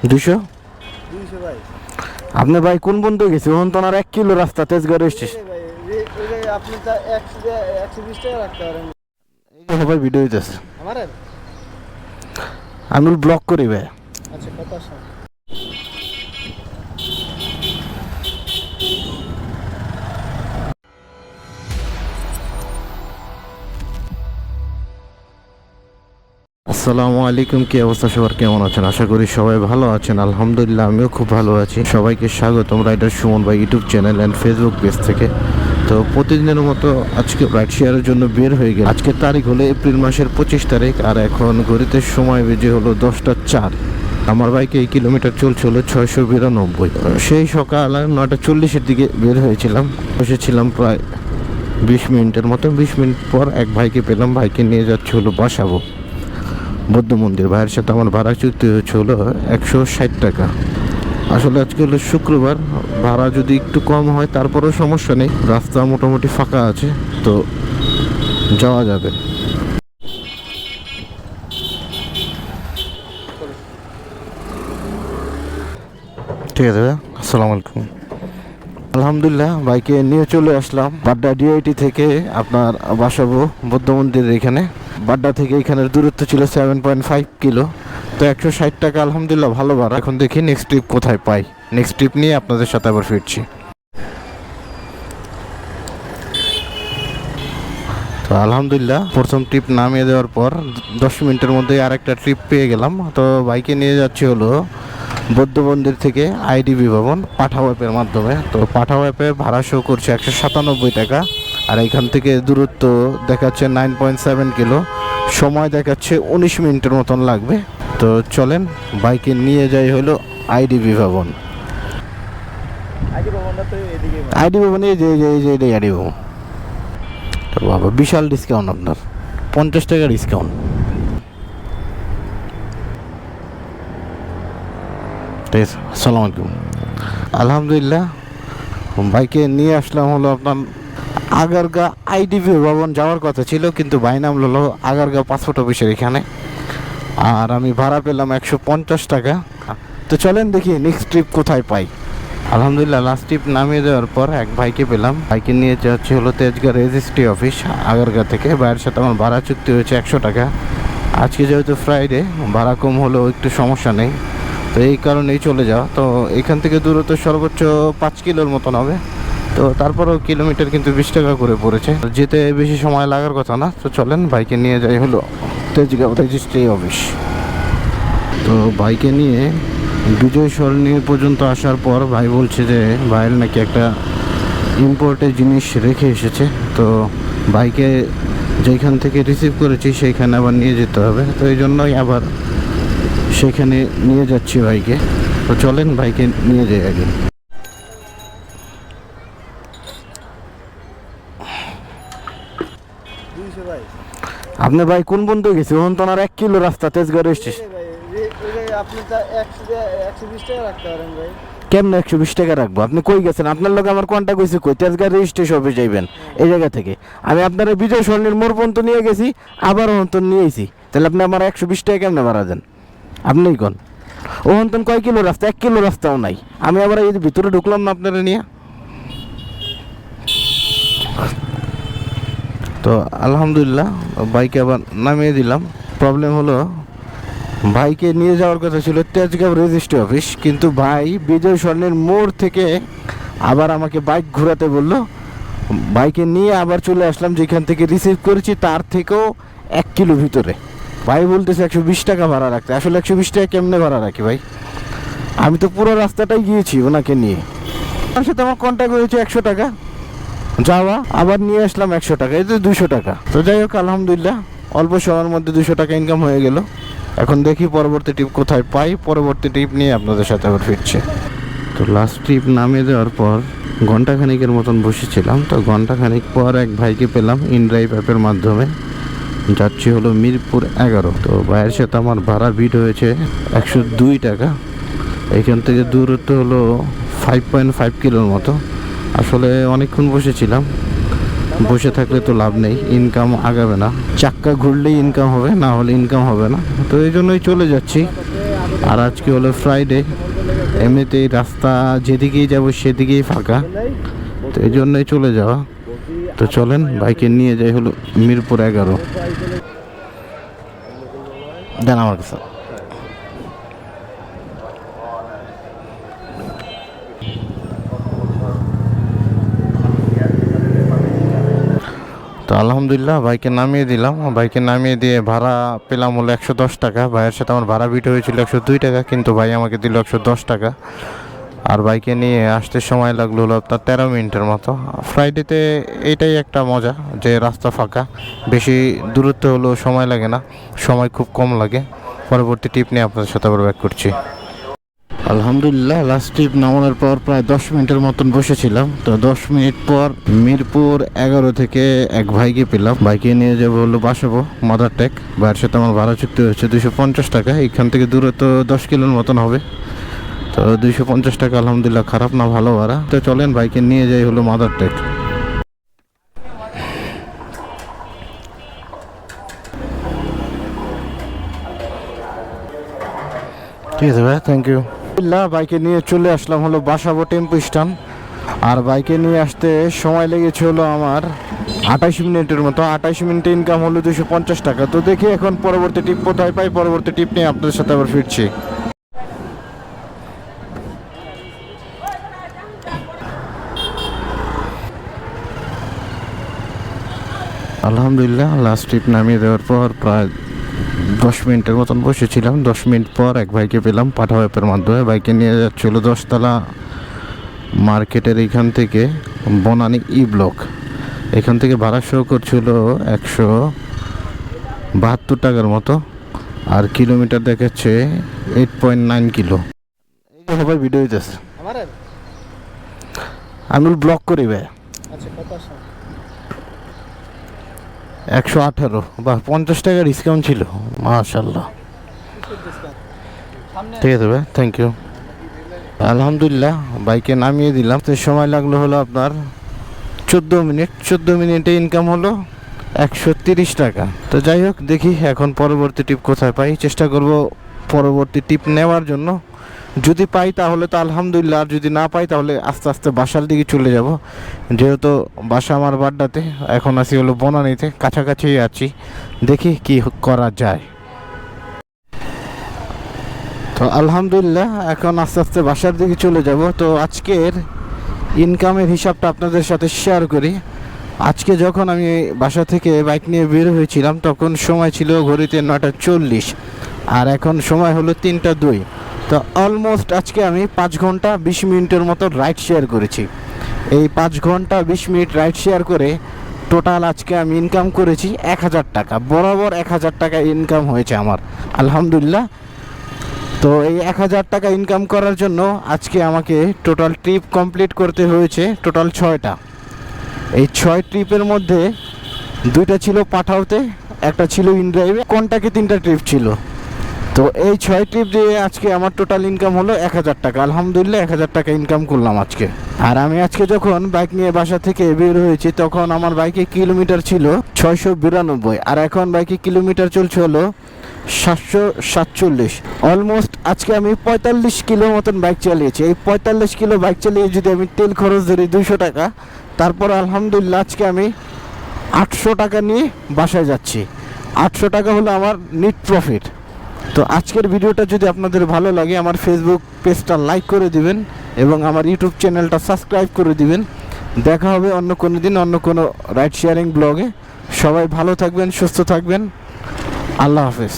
200 200 ভাই। আপনি ভাই কোন বন্ধু গেছে ওখান তো আর 1 কিলো রাস্তা তেজগাঁও স্টেশন ভাই আপনি তা 120 টাকা রাখতে পারেন। সবাই ভিডিও দিতেছে আমার আমি ব্লক করি ভাই। আচ্ছা কথা শোন। আসসালামু আলাইকুম, কি অবস্থা সবার, কেমন আছেন? আশা করি সবাই ভালো আছেন। আলহামদুলিল্লাহ আমিও খুব ভালো আছি। সবাইকে স্বাগতম রাইডার সুমন ভাই YouTube channel and Facebook page থেকে। তো প্রতিদিনের মতো আজকে রাইড শেয়ারের জন্য বের হয়ে গেল। আজকের তারিখ হলো এপ্রিল মাসের 25 তারিখ, আর এখন ঘড়িতে সময় বেজে হলো 10:04। আমার বাইকে এই কিলোমিটার চলছিল 692। সেই সকাল 9:40-এর দিকে বের হয়েছিলাম। বসেছিলাম প্রায় 20 মিনিটের মতো। 20 মিনিট পর এক ভাইকে পেলাম, ভাইকে নিয়ে যাচ্ছে হলো বাসাবো বৌদ্ধ মন্দির। ভাইয়ের সাথে আমার ভাড়া চুক্তি হয়েছে হলো 160 টাকা। আসলে আজকে হলো শুক্রবার, ভাড়া যদি একটু কম হয় তারপরেও সমস্যা নেই, রাস্তা মোটামুটি ফাঁকা আছে, তো যাওয়া যাবে। ঠিক আছে ভাইয়া, আসসালামু আলাইকুম। আলহামদুলিল্লাহ বাইকে নিয়ে চলে আসলাম বাড্ডা ডিআইটি থেকে আপনার বাসাবো বৌদ্ধ মন্দিরের এখানে। বাড্ডা থেকে এখানের দূরত্ব ছিল 7.5 কিলো। তো 160 টাকা আলহামদুলিল্লাহ ভালো ভাড়া। এখন দেখি নেক্সট ট্রিপ কোথায় পাই। নেক্সট ট্রিপ নিয়ে আপনাদের সাথে আবার ফিরছি। তো আলহামদুলিল্লাহ প্রথম ট্রিপ নামিয়ে দেওয়ার পর 10 মিনিটের মধ্যে আরেকটা ট্রিপ পেয়ে গেলাম। তো বাইকে নিয়ে যাচ্ছি হলো বৌদ্ধ মন্দির থেকে আইডিবি ভবন পাঠাও অ্যাপের মাধ্যমে। তো পাঠাও অ্যাপে ভাড়া শো করছে 197 টাকা, আর এখান থেকে দূরত্ব দেখাচ্ছে 9.7 কিলো। সময় দেখাচ্ছে 19 মিনিটের মতন লাগবে। তো চলেন বাইকে নিয়ে যাই হলো আইডিবি ভবন। আইডি ভবনটা তো এদিকে। আইডি ভবন এই যে এটাই আইডি ভবন। তো বাবা বিশাল ডিসকাউন্ট, আপনার 50 টাকা ডিসকাউন্ট। ঠিক আছে, আসসালামু আলাইকুম। আলহামদুলিল্লাহ বাইকে নিয়ে আসলাম হলো আপনার আগারগা আইডিবি ভবন। যাওয়ার কথা ছিল কিন্তু ভাই নাম হলো আগারগা পাসপোর্ট অফিসের এখানে, আর আমি ভাড়া পেলাম 150 টাকা। তো চলেন দেখি নেক্সট ট্রিপ কোথায় পাই। আলহামদুলিল্লাহ লাস্ট ট্রিপ নামিয়ে দেওয়ার পর এক ভাইকে পেলাম, ভাইকে নিয়ে যাচ্ছে হলো তেজগাঁ রেজিস্ট্রি অফিস আগারগা থেকে। ভাইয়ের সাথে আমার ভাড়া চুক্তি হয়েছে 100 টাকা। আজকে যেহেতু ফ্রাইডে ভাড়া কম হলেও একটু সমস্যা নেই, তো এই কারণেই চলে যাওয়া। তো এখান থেকে দূরত্ব সর্বোচ্চ 5 কিলোর মতন হবে। তো তারপরেও কিলোমিটার কিন্তু 20 টাকা করে পড়েছে, যেতে বেশি সময় লাগার কথা না। তো চলেন বাইকে নিয়ে যাই হলো তেজগাঁও রেজিস্ট্রি অফিস। তো বাইকে নিয়ে বিজয় সরণি পর্যন্ত আসার পর ভাই বলছে যে ভাইয়ের নাকি একটা ইম্পোর্টের জিনিস রেখে এসেছে। তো বাইকে যেখান থেকে রিসিভ করেছি সেইখানে আবার নিয়ে যেতে হবে। তো এই জন্যই আবার সেখানে নিয়ে যাচ্ছি বাইকে। তো চলেন বাইকে নিয়ে যাই আগে। ভাই আপনি ভাই কোন বন্ধু গেছে ওখান তো আর 1 কিলো রাস্তা তেজগাঁও স্টেশন। ভাই আপনি তা 120 টাকা রাখতে পারেন ভাই। কেমন 120 টাকা রাখবো? আপনি কই গেছেন? আপনার লোক আমার কন্ট্যাক্ট হয়েছে কই? তেজগাঁও রেজিস্ট্রেশন অফিস যাইবেন এই জায়গা থেকে। আমি আপনার বিজয় সরণির মোড় পর্যন্ত নিয়ে গেছি, আবার ওখান তো নিয়ে এসি। তাহলে আপনি আমার 120 টাকা কেমনে ভাড়া দেন? আপনিই কোন ওখান তো কয় কিলো রাস্তা? 1 কিলো রাস্তাও নাই। আমি আবার এই ভিতরে ঢুকলাম না আপনারা নিয়ে। তো আলহামদুলিল্লাহ বাইকে আবার নামিয়ে দিলাম। প্রবলেম হলো ভাইকে নিয়ে যাওয়ার কথা ছিল তেজগাঁও রেজিস্ট্রি অফিস, কিন্তু ভাই বিজয় স্বর্ণের মোড় থেকে আবার আমাকে বাইক ঘোরাতে বললো। বাইকে নিয়ে আবার চলে আসলাম যেখান থেকে রিসিভ করেছি তার থেকেও 1 কিলো ভিতরে। ভাই বলতেছে 120 টাকা ভাড়া রাখতে। আসলে 120 টাকা কেমনে ভাড়া রাখি ভাই? আমি তো পুরো রাস্তাটাই গিয়েছি ওনাকে নিয়ে। তার সাথে আমার কন্ট্যাক্ট হয়েছে 100 টাকা যাওয়া, আবার নিয়ে আসলাম 100 টাকা, এই তো 200 টাকা। তো যাই হোক আলহামদুলিল্লাহ অল্প সময়ের মধ্যে 200 টাকা ইনকাম হয়ে গেল। এখন দেখি পরবর্তী ট্রিপ কোথায় পাই। পরবর্তী ট্রিপ নিয়ে আপনাদের সাথে আবার ফিরছে। তো লাস্ট ট্রিপ নামিয়ে দেওয়ার পর ঘন্টাখানিকের মতন বসেছিলাম। তো ঘন্টাখানিক পর এক ভাইকে পেলাম ইনড্রাইভ অ্যাপের মাধ্যমে। যাচ্ছি হলো মিরপুর 11। তো ভাইয়ের সাথে আমার ভাড়া বিট হয়েছে 102 টাকা। এখান থেকে দূরত্ব হলো 5.5 কিলোর মতো। আসলে অনেকক্ষণ বসেছিলাম, বসে থাকলে তো লাভ নেই, ইনকাম আগাবে না। চাক্কা ঘুরলেই ইনকাম হবে, না হলে ইনকাম হবে না। তো এই জন্যই চলে যাচ্ছি। আর আজকে হলো ফ্রাইডে, এমনিতেই রাস্তা যেদিকেই যাব সেদিকেই ফাঁকা, তো এই জন্যই চলে যাওয়া। তো চলেন বাইকে নিয়ে যাই হলো মিরপুর 11। দেন আমার কাছে। তো আলহামদুলিল্লাহ বাইকে নামিয়ে দিলাম, বাইকে নামিয়ে দিয়ে ভাড়া পেলাম হলো 110 টাকা। ভাইয়ের সাথে আমার ভাড়া বিট হয়েছিল 102 টাকা, কিন্তু ভাই আমাকে দিল 110 টাকা। আর বাইকে নিয়ে আসতে সময় লাগলো হলো আপনার 13 মিনিটের মতো। ফ্রাইডেতে এইটাই একটা মজা যে রাস্তা ফাঁকা, বেশি দূরত্ব হলেও সময় লাগে না, সময় খুব কম লাগে। পরবর্তী টিপ নিয়ে আপনাদের সাথে আবার ব্যাক করছি। আলহামদুলিল্লাহ লাস্ট ট্রিপ নামানোর পর প্রায় 10 মিনিটের মতন বসেছিলাম। তো 10 মিনিট পর মিরপুর 11 থেকে এক ভাইকে পেলাম। বাইকে নিয়ে যাবো হলো বাসাবো মাদার টেক। ভাইয়ের সাথে আমার ভাড়া চুক্তি হচ্ছে 250 টাকা। এখান থেকে দূরত্ব 10 কিলোর মতন হবে। তো 250 টাকা আলহামদুলিল্লাহ খারাপ না, ভালো ভাড়া। তো চলেন বাইকে নিয়ে যাই হলো মাদার টেক। ঠিক আছে ভাই, থ্যাংক ইউ। বাইকে নিয়ে চলে আসলাম হলো বাসাবো টেম্পো স্ট্যান্ড। আর বাইকে নিয়ে আসতে সময় লেগেছে হলো আমার 28 মিনিটের মতো। 28 মিনিটে ইনকাম হলো 250 টাকা। তো দেখি এখন পরবর্তী টিপ কোথায় পাই, পরবর্তী টিপ নিয়ে আপনাদের সাথে আবার ফিরছি। আলহামদুলিল্লাহ লাস্ট ট্রিপ নামিয়ে দেওয়ার পর প্রায় 10 মিনিটের মতন বসেছিলাম। 10 মিনিট পর এক ভাইকে পেলাম পাঠা অ্যাপের মাধ্যমে। বাইকে নিয়ে যাচ্ছিল 10তলা মার্কেটের এইখান থেকে বনানী ই ব্লক। এখান থেকে ভাড়া শো করছিল 172 টাকার মতো। আর কিলোমিটার দেখাচ্ছে 8.9 কিলো। এই সবাই ভিডিও দিতেছে, আমারে আমি ব্লক করি ভাই। আচ্ছা কত আসে? 118 বা 50 টাকা ডিসকাউন্ট ছিল, মাশাআল্লাহ। ঠিক আছে ভাই, থ্যাংক ইউ। আলহামদুলিল্লাহ বাইকে নামিয়ে দিলাম। তো সময় লাগলো হলো আপনার 14 মিনিট। 14 মিনিটে ইনকাম হলো 130 টাকা। তো যাই হোক, দেখি এখন পরবর্তী টিপ কোথায় পাই। চেষ্টা করব পরবর্তী টিপ নেওয়ার জন্য। যদি পাই তাহলে তো আলহামদুলিল্লাহ, আর যদি না পাই তাহলে আস্তে আস্তে বাসার দিকে চলে যাব। যেহেতু বাসা আমার বাড্ডাতে, এখন আছি হলো বনানীতে, কাছাকাছি আছি। দেখি কি করা যায়। তো আলহামদুলিল্লাহ এখন আস্তে আস্তে বাসার দিকে চলে যাব। তো আজকের ইনকামের হিসাবটা আপনাদের সাথে শেয়ার করি। আজকে যখন আমি বাসা থেকে বাইক নিয়ে বের হয়েছিলাম তখন সময় ছিল ঘড়িতে 9:40, আর এখন সময় হলো 3:02। তো অলমোস্ট আজকে আমি 5 ঘন্টা 20 মিনিটের মতো রাইড শেয়ার করেছি। এই 5 ঘন্টা 20 মিনিট রাইড শেয়ার করে টোটাল আজকে আমি ইনকাম করেছি 1000 টাকা। বরাবর 1000 টাকা ইনকাম হয়েছে আমার, আলহামদুলিল্লাহ। তো এই 1000 টাকা ইনকাম করার জন্য আজকে আমাকে টোটাল ট্রিপ কমপ্লিট করতে হয়েছে টোটাল 6টা। এই 6 ট্রিপের মধ্যে 2টা ছিল পাঠাওতে, একটা ছিল ইনড্রাইভে, কোনটাকে 3টা ট্রিপ ছিল। তো এই 6 ট্রিপ দিয়ে আজকে আমার টোটাল ইনকাম হলো 1000 টাকা। আলহামদুলিল্লাহ 1000 টাকা ইনকাম করলাম আজকে। আর আমি আজকে যখন বাইক নিয়ে বাসা থেকে বের হয়েছি তখন আমার বাইকে কিলোমিটার ছিল 692, আর এখন বাইকে কিলোমিটার চলছে হলো 747। অলমোস্ট আজকে আমি 45 কিলো মতন বাইক চালিয়েছি। এই 45 কিলো বাইক চালিয়ে যদি আমি তেল খরচ ধরি 200 টাকা, তারপর আলহামদুলিল্লাহ আজকে আমি 800 টাকা নিয়ে বাসায় যাচ্ছি। 800 টাকা হলো আমার নিট প্রফিট। তো আজকের ভিডিওটা যদি আপনাদের ভালো লাগে আমার ফেসবুক পেজটা লাইক করে দিবেন এবং আমার ইউটিউব চ্যানেলটা সাবস্ক্রাইব করে দিবেন। দেখা হবে অন্য কোনো দিন অন্য কোনো রাইড শেয়ারিং ব্লগে। সবাই ভালো থাকবেন, সুস্থ থাকবেন। আল্লাহ হাফেজ।